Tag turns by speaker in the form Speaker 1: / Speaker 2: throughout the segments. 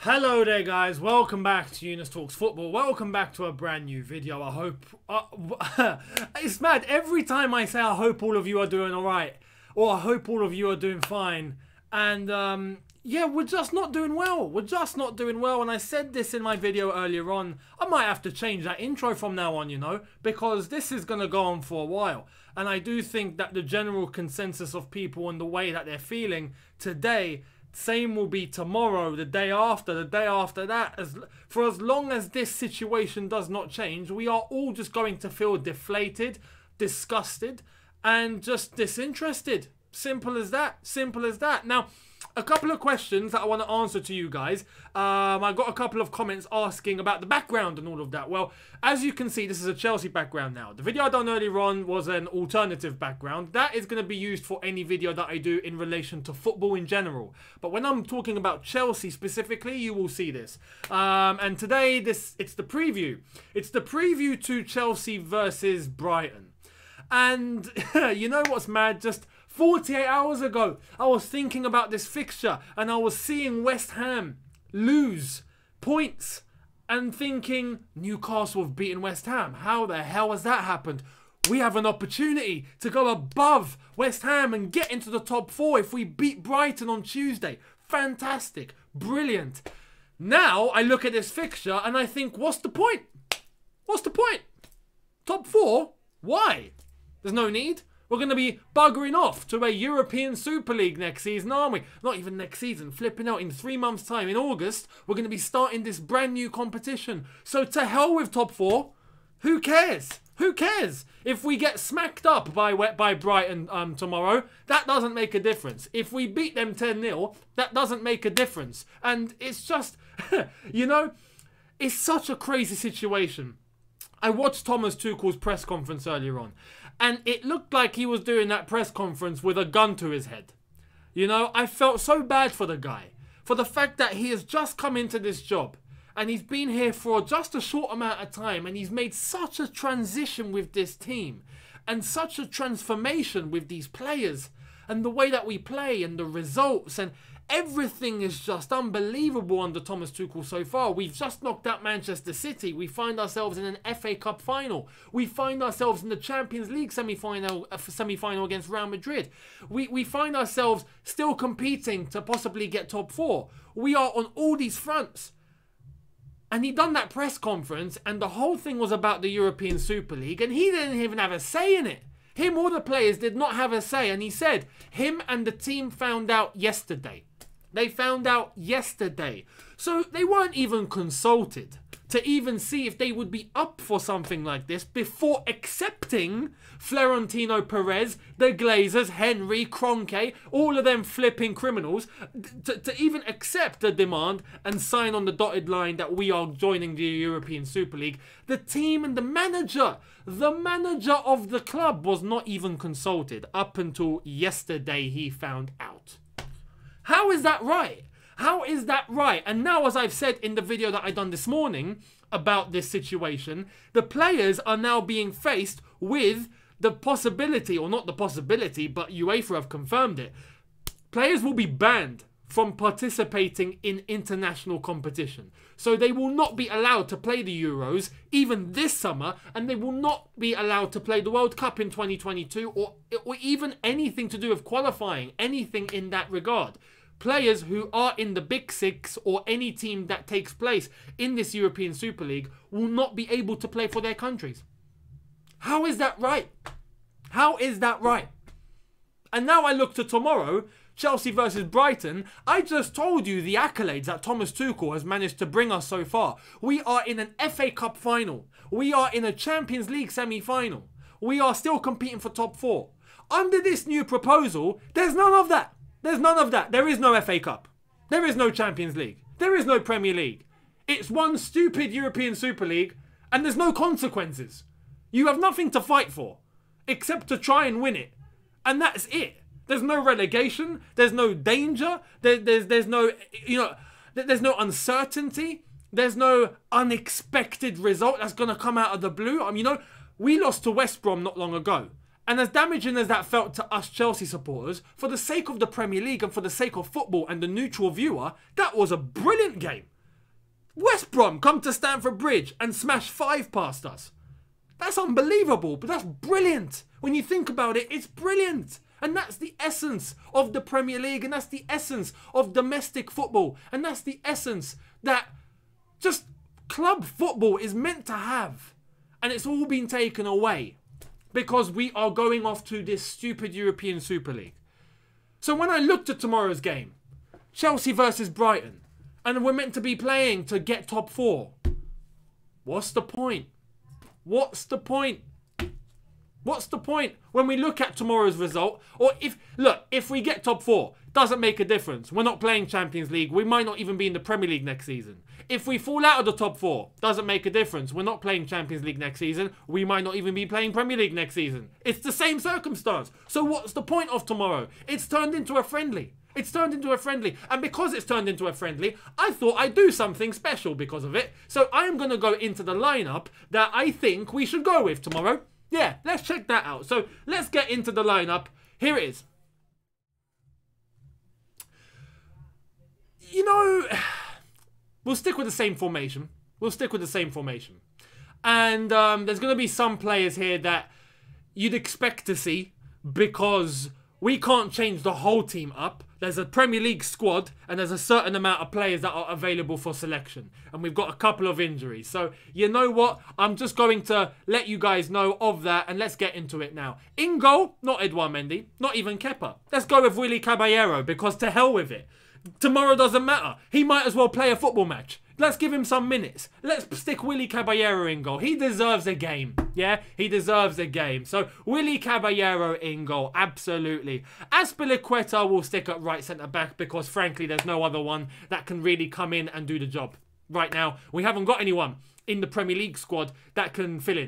Speaker 1: Hello there guys, welcome back to Younes Talks Football, welcome back to a brand new video. I hope, it's mad, every time I say I hope all of you are doing alright, or I hope all of you are doing fine, and yeah, we're just not doing well, and I said this in my video earlier on. I might have to change that intro from now on, you know, because this is going to go on for a while, and I do think that the general consensus of people and the way that they're feeling today, same will be tomorrow, the day after that. For as long as this situation does not change, we are all just going to feel deflated, disgusted, and just disinterested. Simple as that. Now, a couple of questions that I want to answer to you guys. I got a couple of comments asking about the background and all of that. Well, as you can see, this is a Chelsea background now. The video I done earlier on was an alternative background. That is going to be used for any video that I do in relation to football in general. But when I'm talking about Chelsea specifically, you will see this. And today, it's the preview. It's the preview to Chelsea versus Brighton. And you know what's mad? Just 48 hours ago, I was thinking about this fixture and I was seeing West Ham lose points and thinking, Newcastle have beaten West Ham. How the hell has that happened? We have an opportunity to go above West Ham and get into the top 4 if we beat Brighton on Tuesday. Fantastic. Brilliant. Now I look at this fixture and I think, what's the point? What's the point? Top 4? Why? There's no need. We're going to be buggering off to a European Super League next season, aren't we? Not even next season. Flipping out in 3 months' time. In August, we're going to be starting this brand new competition. So to hell with top 4. Who cares? Who cares? If we get smacked up by Brighton tomorrow, that doesn't make a difference. If we beat them 10-0, that doesn't make a difference. And it's just, you know, it's such a crazy situation. I watched Thomas Tuchel's press conference earlier on, and it looked like he was doing that press conference with a gun to his head. You know, I felt so bad for the guy, for the fact that he has just come into this job, and he's been here for just a short amount of time, and he's made such a transition with this team, and such a transformation with these players, and the way that we play, and the results, and everything is just unbelievable under Thomas Tuchel so far. We've just knocked out Manchester City. We find ourselves in an FA Cup final. We find ourselves in the Champions League semi-final against Real Madrid. We find ourselves still competing to possibly get top 4. We are on all these fronts. And he done that press conference and the whole thing was about the European Super League and he didn't even have a say in it. Him or the players did not have a say, and he said him and the team found out yesterday. They found out yesterday. So they weren't even consulted to even see if they would be up for something like this before accepting Florentino Perez, the Glazers, Henry, Kroenke, all of them flipping criminals, to even accept the demand and sign on the dotted line that we are joining the European Super League. The team and the manager of the club was not even consulted up until yesterday he found out. How is that right? How is that right? And now, as I've said in the video that I done this morning about this situation, the players are now being faced with the possibility, or not the possibility, but UEFA have confirmed it. Players will be banned from participating in international competition. So they will not be allowed to play the Euros even this summer, and they will not be allowed to play the World Cup in 2022 or even anything to do with qualifying, anything in that regard. Players who are in the Big Six or any team that takes place in this European Super League will not be able to play for their countries. How is that right? How is that right? And now I look to tomorrow, Chelsea versus Brighton. I just told you the accolades that Thomas Tuchel has managed to bring us so far. We are in an FA Cup final. We are in a Champions League semi-final. We are still competing for top 4. Under this new proposal, there's none of that. There's none of that. There is no FA Cup. There is no Champions League. There is no Premier League. It's one stupid European Super League and there's no consequences. You have nothing to fight for except to try and win it. And that's it. There's no relegation. There's no danger. There's no, you know, there's no uncertainty. There's no unexpected result that's going to come out of the blue. I mean, you know, we lost to West Brom not long ago. And as damaging as that felt to us Chelsea supporters, for the sake of the Premier League and for the sake of football and the neutral viewer, that was a brilliant game. West Brom come to Stamford Bridge and smash 5 past us. That's unbelievable, but that's brilliant. When you think about it, it's brilliant. And that's the essence of the Premier League, and that's the essence of domestic football, and that's the essence that just club football is meant to have. And it's all been taken away because we are going off to this stupid European Super League. So when I looked at tomorrow's game, Chelsea versus Brighton, and we're meant to be playing to get top 4. What's the point? What's the point? What's the point when we look at tomorrow's result? Or if we get top 4, doesn't make a difference. We're not playing Champions League. We might not even be in the Premier League next season. If we fall out of the top 4, doesn't make a difference. We're not playing Champions League next season. We might not even be playing Premier League next season. It's the same circumstance. So what's the point of tomorrow? It's turned into a friendly. It's turned into a friendly. And because it's turned into a friendly, I thought I'd do something special because of it. So I am going to go into the lineup that I think we should go with tomorrow. Yeah, let's check that out. So let's get into the lineup. Here it is. You know, we'll stick with the same formation. And there's going to be some players here that you'd expect to see because we can't change the whole team up. There's a Premier League squad and there's a certain amount of players that are available for selection. And we've got a couple of injuries. So, you know what? I'm just going to let you guys know of that and let's get into it now. In goal, not Edouard Mendy, not even Kepa. Let's go with Willy Caballero because to hell with it. Tomorrow doesn't matter. He might as well play a football match. Let's give him some minutes. Let's stick Willy Caballero in goal. He deserves a game. Yeah, he deserves a game. So, Willy Caballero in goal. Absolutely. Azpilicueta will stick at right centre-back because, frankly, there's no other one that can really come in and do the job. Right now, we haven't got anyone in the Premier League squad that can fill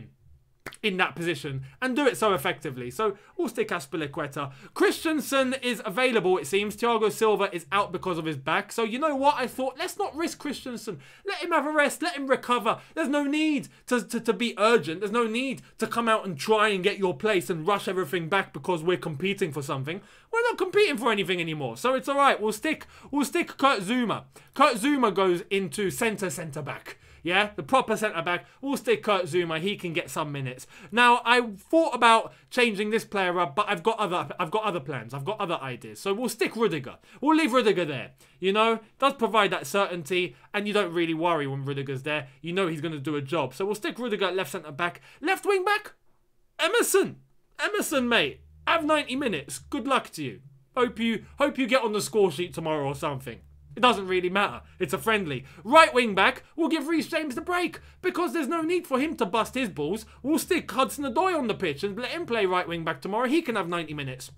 Speaker 1: in that position and do it so effectively. So we'll stick Azpilicueta. Christensen is available, it seems. Thiago Silva is out because of his back. So you know what? I thought, let's not risk Christensen. Let him have a rest. Let him recover. There's no need to be urgent. There's no need to come out and try and get your place and rush everything back because we're competing for something. We're not competing for anything anymore. So it's all right. We'll stick Kurt Zouma. Kurt Zouma goes into centre-back. Yeah, the proper centre-back. We'll stick Kurt Zouma. He can get some minutes. Now, I thought about changing this player up, but I've got other plans. I've got other ideas. So we'll stick Rudiger. We'll leave Rudiger there. You know, does provide that certainty, and you don't really worry when Rudiger's there. You know he's going to do a job. So we'll stick Rudiger at left centre-back. Left wing-back, Emerson. Emerson, mate. Have 90 minutes. Good luck to you. Hope you get on the score sheet tomorrow or something. It doesn't really matter. It's a friendly. Right wing back, we'll give Reece James the break because there's no need for him to bust his balls. We'll stick Hudson-Odoi on the pitch and let him play right wing back tomorrow. He can have 90 minutes.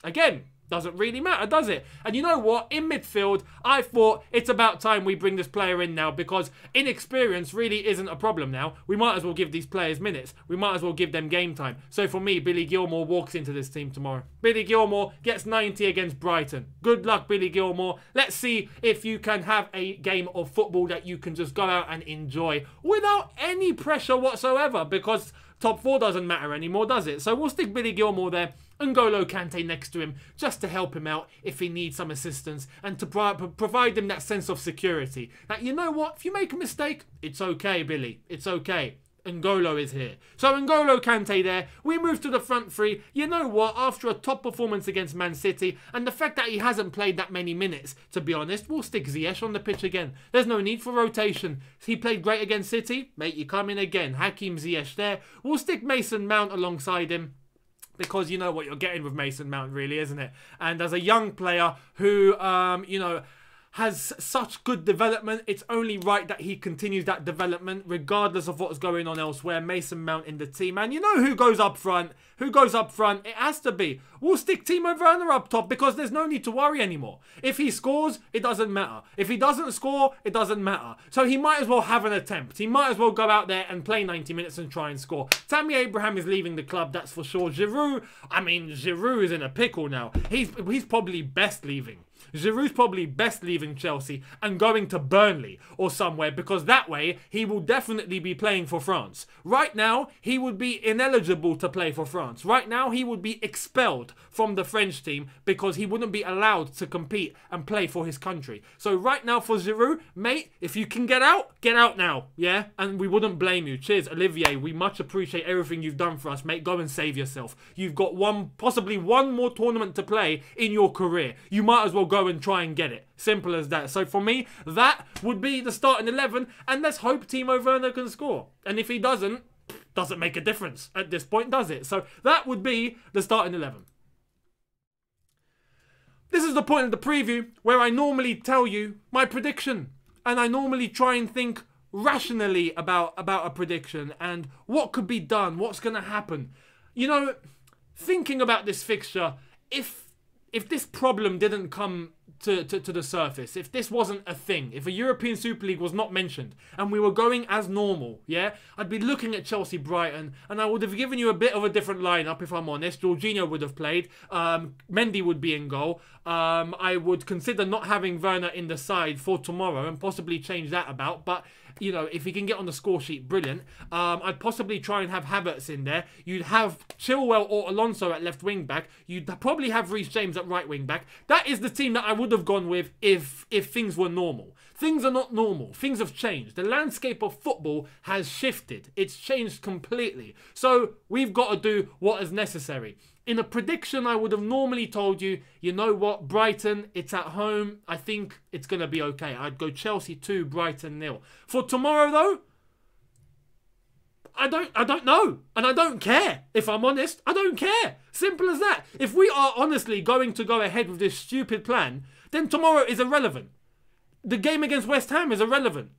Speaker 1: Again, doesn't really matter, does it? And you know what? In midfield, I thought it's about time we bring this player in now because inexperience really isn't a problem now. We might as well give these players minutes. We might as well give them game time. So for me, Billy Gilmour walks into this team tomorrow. Billy Gilmour gets 90 against Brighton. Good luck, Billy Gilmour. Let's see if you can have a game of football that you can just go out and enjoy without any pressure whatsoever because top 4 doesn't matter anymore, does it? So we'll stick Billy Gilmour there. N'Golo Kante next to him just to help him out if he needs some assistance and to provide him that sense of security. That, you know what? If you make a mistake, it's okay, Billy. It's okay. N'Golo is here. So N'Golo Kante there. We move to the front three. You know what? After a top performance against Man City and the fact that he hasn't played that many minutes, to be honest, we'll stick Ziyech on the pitch again. There's no need for rotation. He played great against City. Mate, you come in again. Hakim Ziyech there. We'll stick Mason Mount alongside him. Because you know what you're getting with Mason Mount, really, isn't it? And as a young player who, you know, has such good development, it's only right that he continues that development regardless of what's going on elsewhere. Mason Mount in the team. And you know who goes up front? Who goes up front? It has to be. We'll stick Timo Werner up top because there's no need to worry anymore. If he scores, it doesn't matter. If he doesn't score, it doesn't matter. So he might as well have an attempt. He might as well go out there and play 90 minutes and try and score. Tammy Abraham is leaving the club, that's for sure. Giroud is in a pickle now. He's probably best leaving. Giroud's probably best leaving Chelsea and going to Burnley or somewhere, because that way he will definitely be playing for France. Right now, he would be ineligible to play for France. Right now, he would be expelled from the French team because he wouldn't be allowed to compete and play for his country. So right now for Giroud, mate, if you can get out now, yeah? And we wouldn't blame you. Cheers, Olivier. We much appreciate everything you've done for us, mate. Go and save yourself. You've got possibly one more tournament to play in your career. You might as well go and try and get it. Simple as that. So for me, that would be the starting 11, and let's hope Timo Werner can score. And if he doesn't make a difference at this point, does it? So that would be the starting 11. This is the point of the preview where I normally tell you my prediction, and I normally try and think rationally about a prediction and what could be done, what's going to happen. You know, thinking about this fixture, if this problem didn't come to the surface, if this wasn't a thing, if a European Super League was not mentioned and we were going as normal, yeah, I'd be looking at Chelsea Brighton and I would have given you a bit of a different lineup, if I'm honest. Jorginho would have played, Mendy would be in goal. I would consider not having Werner in the side for tomorrow and possibly change that about, but you know, if he can get on the score sheet, brilliant. I'd possibly try and have Havertz in there. You'd have Chilwell or Alonso at left wing back. You'd probably have Reece James at right wing back. That is the team that I would have gone with if things were normal. Things are not normal. Things have changed. The landscape of football has shifted. It's changed completely. So we've got to do what is necessary. In a prediction, I would have normally told you, you know what, Brighton, it's at home. I think it's going to be okay. I'd go Chelsea 2, Brighton 0. For tomorrow, though, I don't know. And I don't care. If I'm honest, I don't care. Simple as that. If we are honestly going to go ahead with this stupid plan, then tomorrow is irrelevant. The game against West Ham is irrelevant.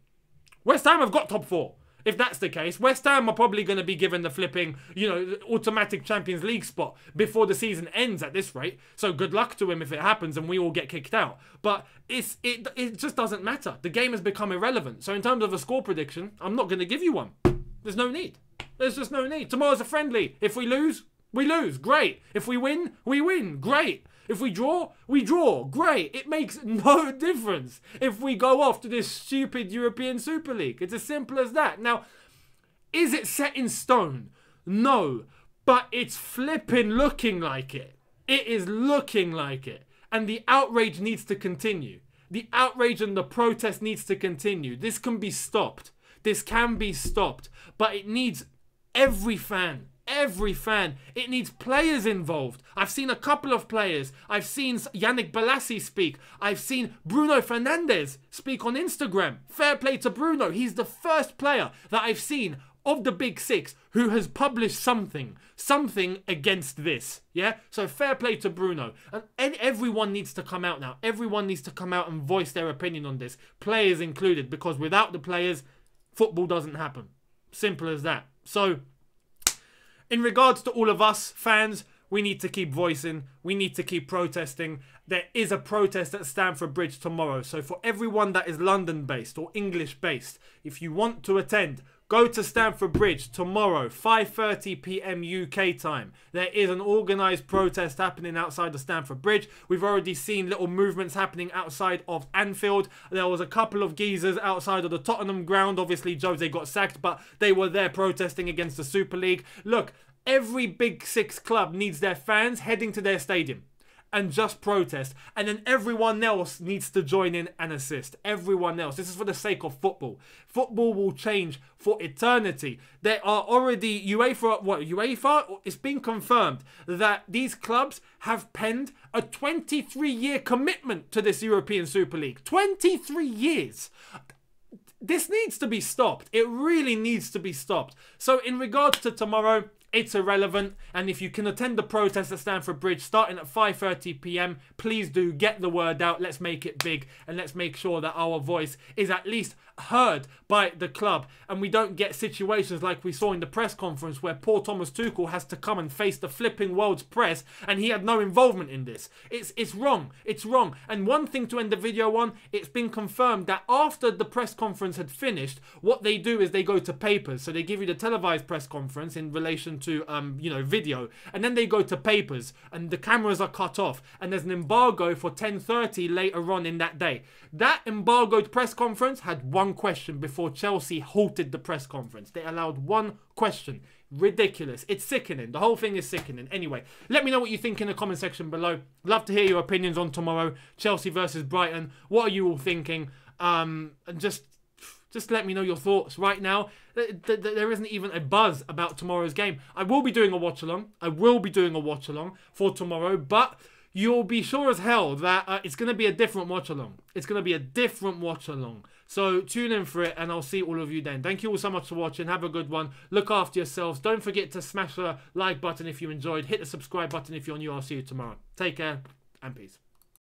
Speaker 1: West Ham have got top 4. If that's the case, West Ham are probably going to be given the flipping, you know, automatic Champions League spot before the season ends at this rate. So good luck to him if it happens and we all get kicked out. But it just doesn't matter. The game has become irrelevant. So in terms of a score prediction, I'm not going to give you one. There's no need. There's just no need. Tomorrow's a friendly. If we lose, we lose. Great. If we win, we win. Great. If we draw, we draw. Great. It makes no difference if we go off to this stupid European Super League. It's as simple as that. Now, is it set in stone? No. But it's flipping looking like it. It is looking like it. And the outrage needs to continue. The outrage and the protest needs to continue. This can be stopped. This can be stopped. But it needs every fan. Every fan. It needs players involved. I've seen a couple of players. I've seen Yannick Bolasie speak. I've seen Bruno Fernandes speak on Instagram. Fair play to Bruno. He's the first player that I've seen of the big 6 who has published something against this. Yeah? So fair play to Bruno. And everyone needs to come out now. Everyone needs to come out and voice their opinion on this. Players included. Because without the players, football doesn't happen. Simple as that. So in regards to all of us fans, we need to keep voicing. We need to keep protesting. There is a protest at Stamford Bridge tomorrow. So for everyone that is London-based or English-based, if you want to attend, go to Stamford Bridge tomorrow, 5:30 PM UK time. There is an organised protest happening outside of Stamford Bridge. We've already seen little movements happening outside of Anfield. There was a couple of geezers outside of the Tottenham ground. Obviously, Jose got sacked, but they were there protesting against the Super League. Look, every Big 6 club needs their fans heading to their stadium and just protest. And then everyone else needs to join in and assist. Everyone else. This is for the sake of football. Football will change for eternity. There are already UEFA? It's been confirmed that these clubs have penned a 23-year commitment to this European Super League. 23 years. This needs to be stopped. It really needs to be stopped. So in regards to tomorrow, it's irrelevant, and if you can attend the protest at Stamford Bridge starting at 5:30 PM, please do get the word out. Let's make it big, and let's make sure that our voice is at least heard by the club, and we don't get situations like we saw in the press conference where poor Thomas Tuchel has to come and face the flipping world's press, and he had no involvement in this. It's wrong. It's wrong. And one thing to end the video on, it's been confirmed that after the press conference had finished, what they do is they go to papers. So they give you the televised press conference in relation onto you know, video, and then they go to papers and the cameras are cut off and there's an embargo for 10:30 later on in that day. That embargoed press conference had one question before Chelsea halted the press conference. They allowed one question. Ridiculous. It's sickening. The whole thing is sickening. Anyway, let me know what you think in the comment section below. Love to hear your opinions on tomorrow, Chelsea versus Brighton. What are you all thinking? And just let me know your thoughts right now. There isn't even a buzz about tomorrow's game. I will be doing a watch along. For tomorrow, but you'll be sure as hell that it's going to be a different watch along. It's going to be a different watch along. So tune in for it, and I'll see all of you then. Thank you all so much for watching. Have a good one. Look after yourselves. Don't forget to smash the like button if you enjoyed. Hit the subscribe button if you're new. I'll see you tomorrow. Take care and peace.